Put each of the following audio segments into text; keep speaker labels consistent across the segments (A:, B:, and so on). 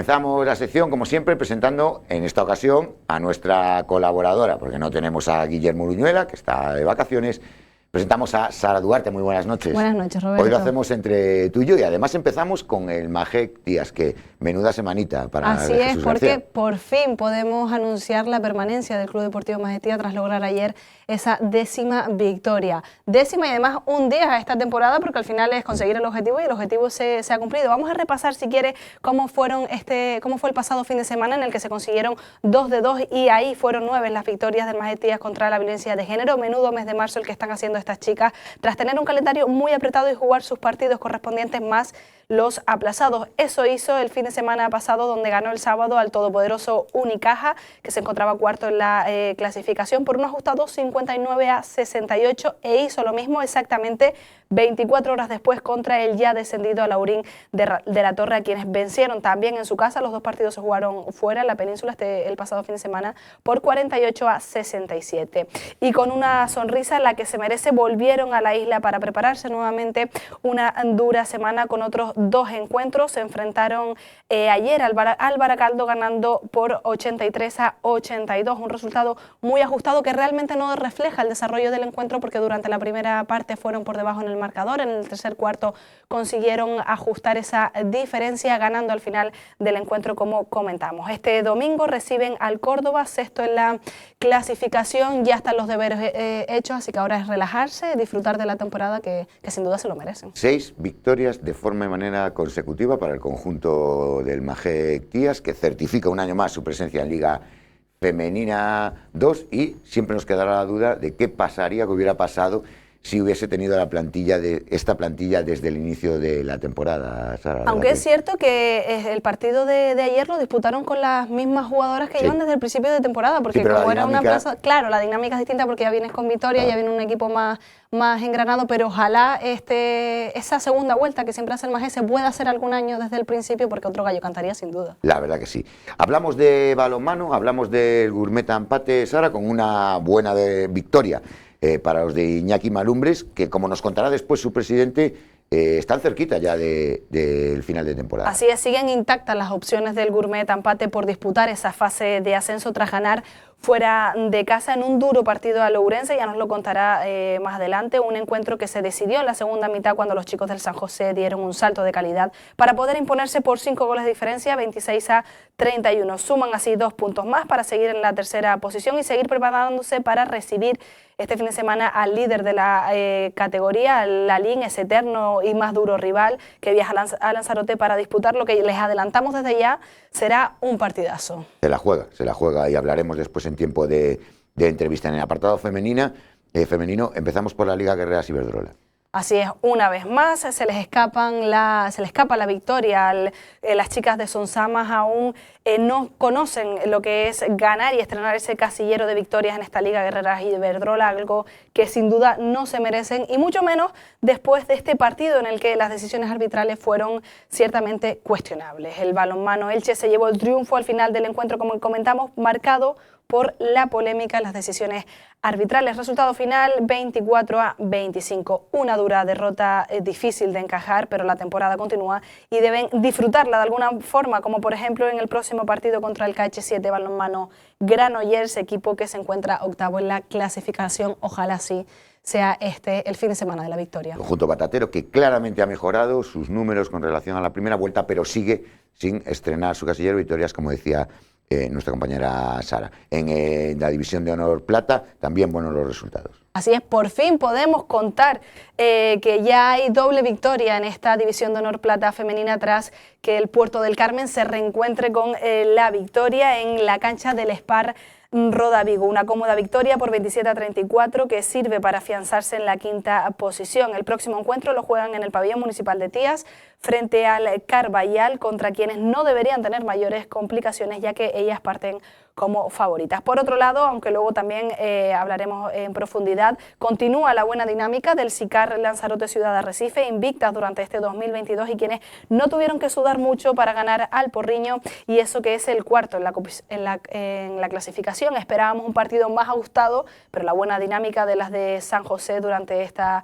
A: comenzamos la sección, como siempre, presentando en esta ocasión a nuestra colaboradora, porque no tenemos a Guillermo Uruñuela, que está de vacaciones. Presentamos a Sara Duarte. Muy buenas noches.
B: Buenas noches, Roberto.
A: Hoy lo hacemos entre tú y yo, y además empezamos con el Majek Díaz, que menuda semanita para
B: Así
A: Jesús
B: es, porque
A: García.
B: por fin podemos anunciar la permanencia del Club Deportivo Majek Díaz tras lograr ayer esa 10ª victoria. 10ª y además un día a esta temporada, porque al final es conseguir el objetivo y el objetivo se ha cumplido. Vamos a repasar, si quiere, cómo fue el pasado fin de semana en el que se consiguieron 2 de 2 y ahí fueron 9 las victorias del Majek Díaz contra la violencia de género. Menudo mes de marzo el que están haciendo estas chicas, tras tener un calendario muy apretado y jugar sus partidos correspondientes más los aplazados. Eso hizo el fin de semana pasado, donde ganó el sábado al todopoderoso Unicaja, que se encontraba cuarto en la clasificación por un ajustado 59-68, e hizo lo mismo exactamente 24 horas después contra el ya descendido Alaurín de la Torre, a quienes vencieron también en su casa. Los dos partidos se jugaron fuera en la península el pasado fin de semana por 48-67. Y con una sonrisa, la que se merece, volvieron a la isla para prepararse nuevamente una dura semana con otros 2 encuentros. Se enfrentaron ayer al Baracaldo, ganando por 83-82, un resultado muy ajustado que realmente no refleja el desarrollo del encuentro, porque durante la primera parte fueron por debajo en el marcador. En el tercer cuarto consiguieron ajustar esa diferencia, ganando al final del encuentro, como comentamos. Este domingo reciben al Córdoba, sexto en la clasificación. Ya están los deberes hechos, así que ahora es relajarse, disfrutar de la temporada que sin duda se lo merecen. 6
A: victorias de forma y manera consecutiva para el conjunto del Majek Díaz, que certifica un año más su presencia en Liga Femenina 2, y siempre nos quedará la duda de qué pasaría, qué hubiera pasado si hubiese tenido esta plantilla desde el inicio de la temporada, Sara.
B: Aunque es cierto que el partido de ayer lo disputaron con las mismas jugadoras que llevan desde el principio de temporada, porque como era una plaza, claro, la dinámica es distinta porque ya vienes con victoria, ya viene un equipo más engranado, pero ojalá esa segunda vuelta que siempre hace el Majek se pueda hacer algún año desde el principio, porque otro gallo cantaría sin duda.
A: La verdad que sí. Hablamos de balonmano, hablamos del Gurmeta empate, Sara, con una buena victoria para los de Iñaki Malumbres, que, como nos contará después su presidente, están cerquita ya del final de temporada.
B: Así es, siguen intactas las opciones del Gurmeta empate por disputar esa fase de ascenso tras ganar fuera de casa en un duro partido a Lourense. Ya nos lo contará más adelante. Un encuentro que se decidió en la segunda mitad, cuando los chicos del San José dieron un salto de calidad para poder imponerse por 5 goles de diferencia, 26-31. Suman así 2 puntos más para seguir en la tercera posición y seguir preparándose para recibir este fin de semana al líder de la categoría, la LIN, ese eterno y más duro rival que viaja a Lanzarote para disputar lo que les adelantamos desde ya será un partidazo.
A: Se la juega, y hablaremos después en tiempo de entrevista. En el apartado femenino, empezamos por la Liga Guerreras Iberdrola.
B: Así es, una vez más se les escapa la victoria. Las chicas de Sonsamas aún no conocen lo que es ganar y estrenar ese casillero de victorias en esta Liga Guerreras Iberdrola, algo que sin duda no se merecen, y mucho menos después de este partido en el que las decisiones arbitrales fueron ciertamente cuestionables. El balonmano Elche se llevó el triunfo al final del encuentro, como comentamos, marcado por la polémica en las decisiones arbitrales. Resultado final 24-25. Una dura derrota difícil de encajar, pero la temporada continúa y deben disfrutarla de alguna forma, como por ejemplo en el próximo partido contra el KH7 balonmano Granollers, equipo que se encuentra octavo en la clasificación. Ojalá sí sea el fin de semana de la victoria.
A: El conjunto batatero, que claramente ha mejorado sus números con relación a la primera vuelta, pero sigue sin estrenar su casillero de victorias, como decía nuestra compañera Sara. En la división de honor plata también buenos los resultados.
B: Así es, por fin podemos contar que ya hay doble victoria en esta división de honor plata femenina, tras que el Puerto del Carmen se reencuentre con la victoria en la cancha del Spar Roda Vigo. Una cómoda victoria por 27-34 que sirve para afianzarse en la 5ª posición. El próximo encuentro lo juegan en el pabellón municipal de Tías frente al Carballal, contra quienes no deberían tener mayores complicaciones, ya que ellas parten como favoritas. Por otro lado, aunque luego también hablaremos en profundidad, continúa la buena dinámica del SICAR Lanzarote Ciudad Arrecife, invictas durante este 2022 y quienes no tuvieron que sudar mucho para ganar al Porriño, y eso que es el cuarto en la clasificación. Esperábamos un partido más ajustado, pero la buena dinámica de las de San José durante esta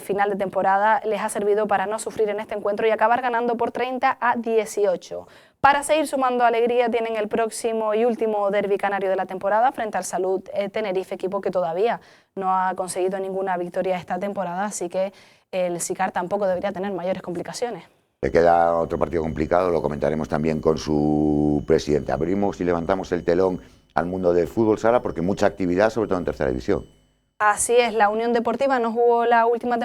B: final de temporada les ha servido para no sufrir en este encuentro y acabar ganando por 30-18. Para seguir sumando alegría, tienen el próximo y último derbi canario de la temporada frente al Salud Tenerife, equipo que todavía no ha conseguido ninguna victoria esta temporada, así que el SICAR tampoco debería tener mayores complicaciones.
A: Le queda otro partido complicado, lo comentaremos también con su presidente. Abrimos y levantamos el telón al mundo del fútbol sala porque mucha actividad, sobre todo en tercera división.
B: Así es, la Unión Deportiva no jugó la última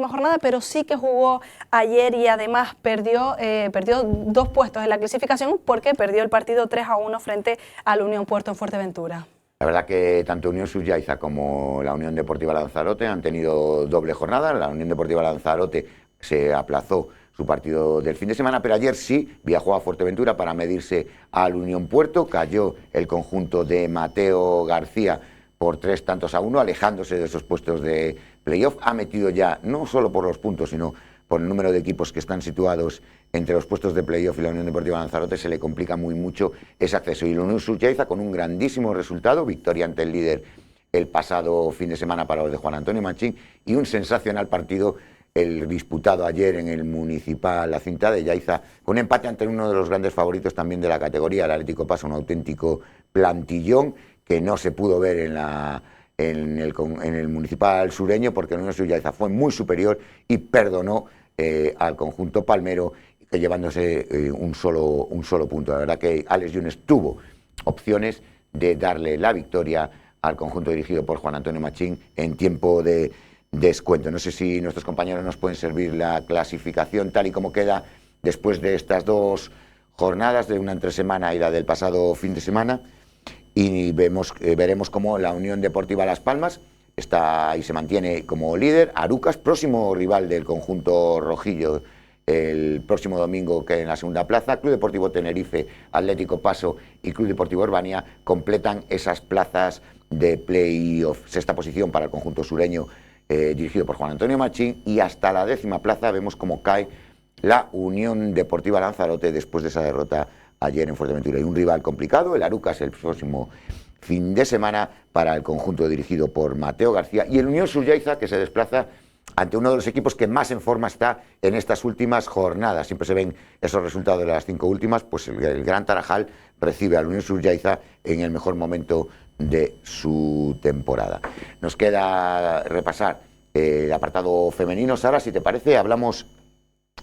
B: jornada, pero sí que jugó ayer y además perdió 2 puestos en la clasificación porque perdió el partido 3-1 frente a la Unión Puerto en Fuerteventura.
A: La verdad que tanto Unión Sullaiza como la Unión Deportiva Lanzarote han tenido doble jornada. La Unión Deportiva Lanzarote se aplazó su partido del fin de semana, pero ayer sí viajó a Fuerteventura para medirse al Unión Puerto. Cayó el conjunto de Mateo García por 3-1, alejándose de esos puestos de playoff. Ha metido ya, no solo por los puntos, sino por el número de equipos que están situados entre los puestos de playoff y la Unión Deportiva Lanzarote, se le complica mucho ese acceso. Y la Unión Sullaiza con un grandísimo resultado, victoria ante el líder el pasado fin de semana para los de Juan Antonio Machín, y un sensacional partido el disputado ayer en el Municipal La Cinta de Yaiza, con un empate ante uno de los grandes favoritos también de la categoría, el Atlético Paso, un auténtico plantillón que no se pudo ver en el Municipal Sureño porque la Unión Sullaiza fue muy superior y perdonó al conjunto palmero, llevándose un solo punto. La verdad que Alex Yunes tuvo opciones de darle la victoria al conjunto dirigido por Juan Antonio Machín en tiempo de descuento. No sé si nuestros compañeros nos pueden servir la clasificación tal y como queda después de estas 2 jornadas, de una entre semana y la del pasado fin de semana. Y veremos cómo la Unión Deportiva Las Palmas está y se mantiene como líder. Arucas, próximo rival del conjunto rojillo, el próximo domingo, que en la segunda plaza. Club Deportivo Tenerife, Atlético Paso y Club Deportivo Urbania completan esas plazas de play-off. 6ª posición para el conjunto sureño, dirigido por Juan Antonio Machín, y hasta la 10ª plaza vemos cómo cae la Unión Deportiva Lanzarote después de esa derrota ayer en Fuerteventura. Y un rival complicado, el Arucas, el próximo fin de semana para el conjunto dirigido por Mateo García, y el Unión Sullaiza, que se desplaza ante uno de los equipos que más en forma está en estas últimas jornadas. Siempre se ven esos resultados de las 5 últimas, pues el Gran Tarajal recibe al Unión Sullaiza en el mejor momento de su temporada. Nos queda repasar el apartado femenino. Sara, si te parece, hablamos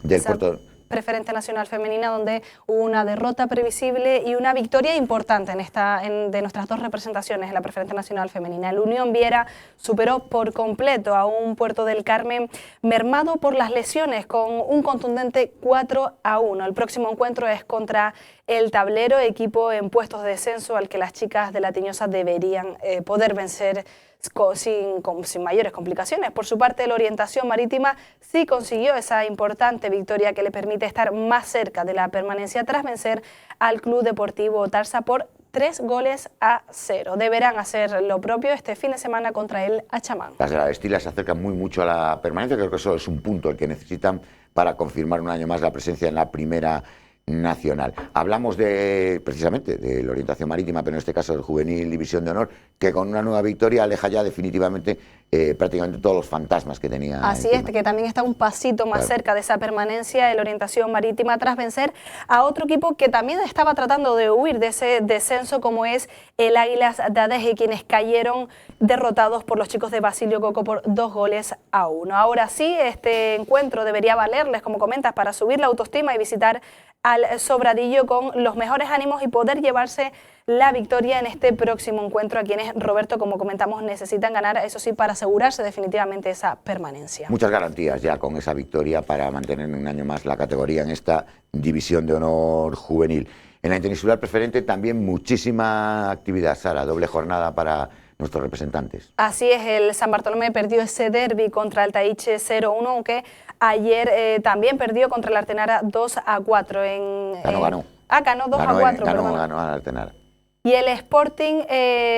A: del Puerto
B: Preferente Nacional Femenina, donde hubo una derrota previsible y una victoria importante de nuestras 2 representaciones en la Preferente Nacional Femenina. El Unión Viera superó por completo a un Puerto del Carmen mermado por las lesiones con un contundente 4-1. El próximo encuentro es contra el Tablero, equipo en puestos de descenso al que las chicas de la Tiñosa deberían poder vencer sin mayores complicaciones. Por su parte, la Orientación Marítima sí consiguió esa importante victoria que le permite estar más cerca de la permanencia tras vencer al Club Deportivo Tarsa por 3-0. Deberán hacer lo propio este fin de semana contra el Achamán.
A: Las de la Estila se acercan mucho a la permanencia. Creo que eso es un punto el que necesitan para confirmar un año más la presencia en la Primera Nacional. Hablamos precisamente de la Orientación Marítima, pero en este caso del Juvenil División de Honor, que con una nueva victoria aleja ya definitivamente prácticamente todos los fantasmas que tenía.
B: Así encima. Es, que también está un pasito más cerca de esa permanencia de la Orientación Marítima tras vencer a otro equipo que también estaba tratando de huir de ese descenso, como es el Águilas de Adeje, quienes cayeron derrotados por los chicos de Basilio Coco por 2-1. Ahora sí, este encuentro debería valerles, como comentas, para subir la autoestima y visitar al Sobradillo con los mejores ánimos y poder llevarse la victoria en este próximo encuentro, a quienes, Roberto, como comentamos, necesitan ganar, eso sí, para asegurarse definitivamente esa permanencia.
A: Muchas garantías ya con esa victoria para mantener un año más la categoría en esta División de Honor juvenil. En la Interinsular Preferente también muchísima actividad, Sara, doble jornada para nuestros representantes.
B: Así es, el San Bartolomé perdió ese derbi contra el Taiche 0-1, aunque ayer también perdió contra el Artenara 2-4.
A: Ganó.
B: Ganó 2-4, perdón.
A: Ganó al Artenara.
B: Y el Sporting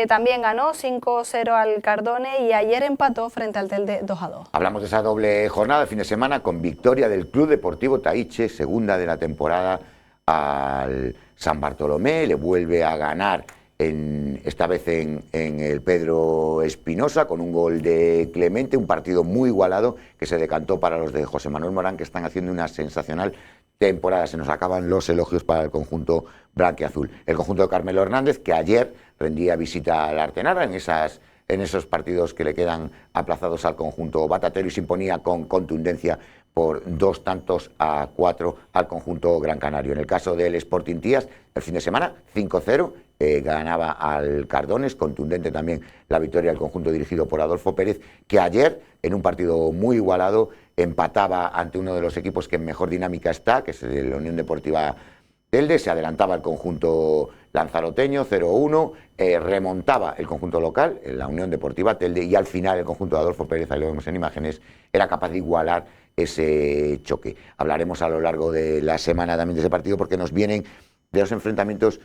B: también ganó 5-0 al Cardone y ayer empató frente al Telde 2-2.
A: Hablamos de esa doble jornada de fin de semana con victoria del Club Deportivo Taiche, segunda de la temporada al San Bartolomé. Le vuelve a ganar esta vez en el Pedro Espinosa, con un gol de Clemente, un partido muy igualado que se decantó para los de José Manuel Morán, que están haciendo una sensacional temporada. Se nos acaban los elogios para el conjunto blanquiazul. El conjunto de Carmelo Hernández, que ayer rendía visita al Artenara en esos partidos que le quedan aplazados al conjunto batatero, y se imponía con contundencia por 2-4 al conjunto gran canario. En el caso del Sporting Tías, el fin de semana, 5-0, ganaba al Cardones, contundente también la victoria del conjunto dirigido por Adolfo Pérez, que ayer, en un partido muy igualado, empataba ante uno de los equipos que en mejor dinámica está, que es la Unión Deportiva Telde. Se adelantaba el conjunto lanzaroteño 0-1, remontaba el conjunto local, la Unión Deportiva Telde, y al final el conjunto de Adolfo Pérez, ahí lo vemos en imágenes, era capaz de igualar ese choque. Hablaremos a lo largo de la semana también de ese partido, porque nos vienen de los enfrentamientos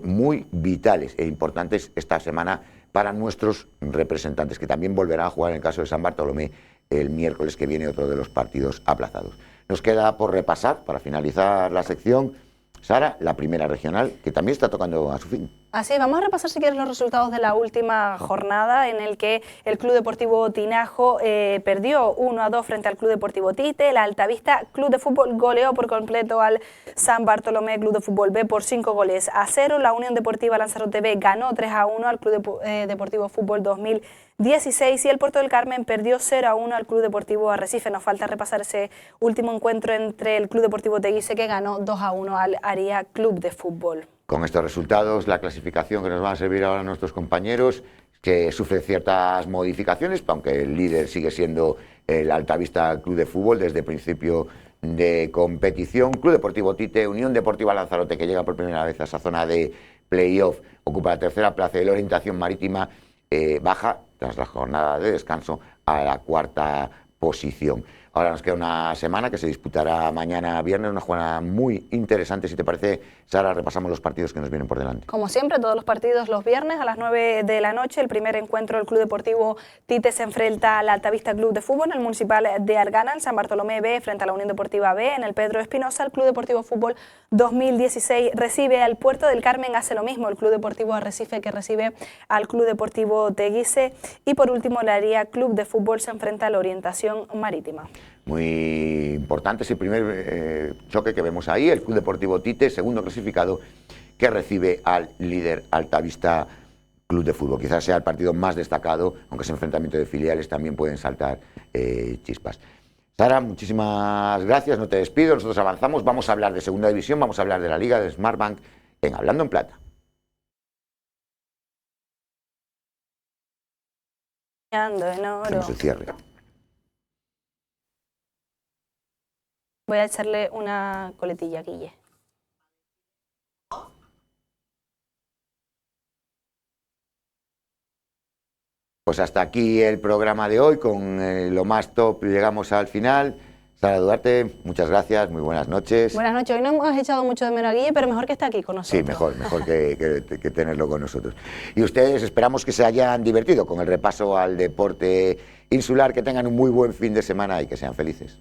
A: muy vitales e importantes esta semana para nuestros representantes, que también volverán a jugar en el caso de San Bartolomé el miércoles que viene, otro de los partidos aplazados. Nos queda por repasar, para finalizar la sección, Sara, la primera regional, que también está tocando a su fin.
B: Así es, vamos a repasar si quieres los resultados de la última jornada, en el que el Club Deportivo Tinajo perdió 1-2 frente al Club Deportivo Tite. El Altavista Club de Fútbol goleó por completo al San Bartolomé Club de Fútbol B por 5-0. La Unión Deportiva Lanzarote B ganó 3-1 al Club Deportivo Fútbol 2016, y el Puerto del Carmen perdió 0-1 al Club Deportivo Arrecife. Nos falta repasar ese último encuentro entre el Club Deportivo Teguise, que ganó 2-1 al Aria Club de Fútbol.
A: Con estos resultados, la clasificación que nos van a servir ahora a nuestros compañeros, que sufre ciertas modificaciones, aunque el líder sigue siendo el Altavista Club de Fútbol desde principio de competición. Club Deportivo Tite, Unión Deportiva Lanzarote, que llega por primera vez a esa zona de playoff, ocupa la tercera plaza, y la Orientación Marítima baja, tras la jornada de descanso, a la cuarta posición. Ahora nos queda una semana que se disputará mañana viernes, una jornada muy interesante. Si te parece, Sara, repasamos los partidos que nos vienen por delante.
B: Como siempre, todos los partidos los viernes a las 9 de la noche. El primer encuentro del Club Deportivo Tite se enfrenta al Altavista Club de Fútbol, en el Municipal de Argana. El San Bartolomé B frente a la Unión Deportiva B. En el Pedro Espinosa, el Club Deportivo Fútbol 2016 recibe al Puerto del Carmen. Hace lo mismo el Club Deportivo Arrecife, que recibe al Club Deportivo Teguise. Y por último, el Aria Club de Fútbol se enfrenta a la Orientación Marítima.
A: Muy importante ese primer choque que vemos ahí, el Club Deportivo Tite, segundo clasificado, que recibe al líder Altavista Club de Fútbol. Quizás sea el partido más destacado, aunque ese enfrentamiento de filiales también pueden saltar chispas. Sara, muchísimas gracias, no te despido, nosotros avanzamos, vamos a hablar de Segunda División, vamos a hablar de la Liga de Smartbank en Hablando en Plata. Hacemos el cierre.
B: Voy a echarle una coletilla a Guille.
A: Pues hasta aquí el programa de hoy, con lo más top llegamos al final. Sara Duarte, muchas gracias, muy buenas noches.
B: Buenas noches, hoy no hemos echado mucho de menos a Guille, pero mejor que esté aquí con nosotros.
A: Sí, mejor que tenerlo con nosotros. Y ustedes, esperamos que se hayan divertido con el repaso al deporte insular, que tengan un muy buen fin de semana y que sean felices.